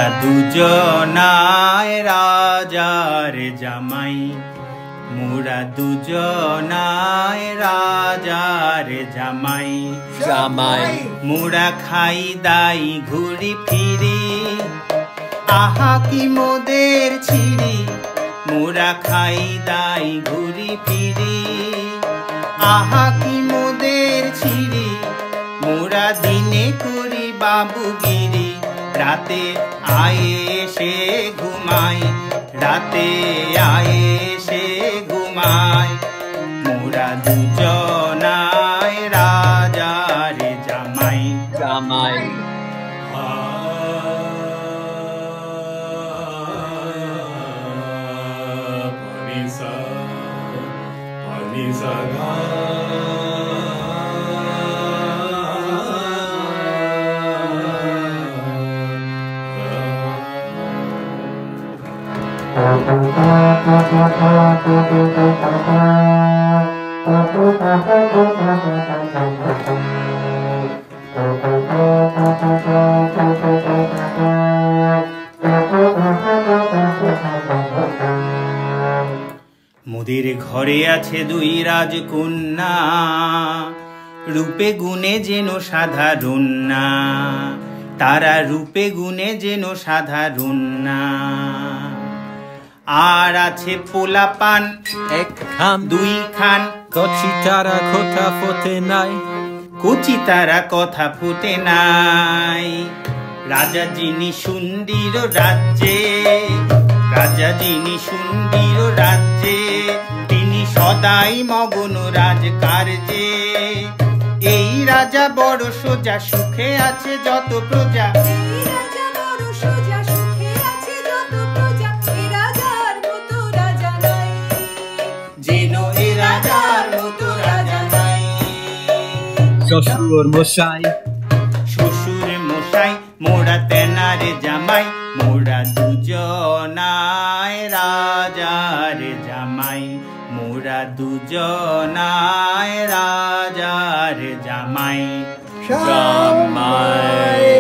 মোরা দুজনায় রাজার জামাই মোরা দুজনায় রাজার জামাই জামাই মোরা খাই দাই ঘুরি ফিরি আহা কি মোদের ছিরি মোরা খাই দাই ঘুরি ফিরি আহা কি মোদের ছিরি মোরা দিনে করি বাবুগিরি রাতে আয়ে এসে ঘুমাই রাতে আয়ে এসে ঘুমাই মোরা দুজনায় রাজার জামাই জামাই মোদের ঘরে আছে দুই রাজকন্যা রূপে গুণে যেন সাধারণ না তারা রূপে গুণে যেন সাধারণ না আর আছে পোলাপান এক খান দুই খান কচি তারা কথা ফোটে নাই কচি তারা কথা ফুটে নাই রাজা যিনি সুন্দর রাজ্যে রাজা যিনি সুন্দর রাজ্যে তিনি সদাই মগন রাজকার্যে এই রাজা বড় সোজা সুখে আছে যত প্রজা যেন এ রাজার মতো রাজা নাই শ্বশুর মশাই শ্বশুর মশাই মোরা তেনারে জামাই মোরা দুজনায় রাজার জামাই মোরা দুজনায় রাজার জামাই জামাই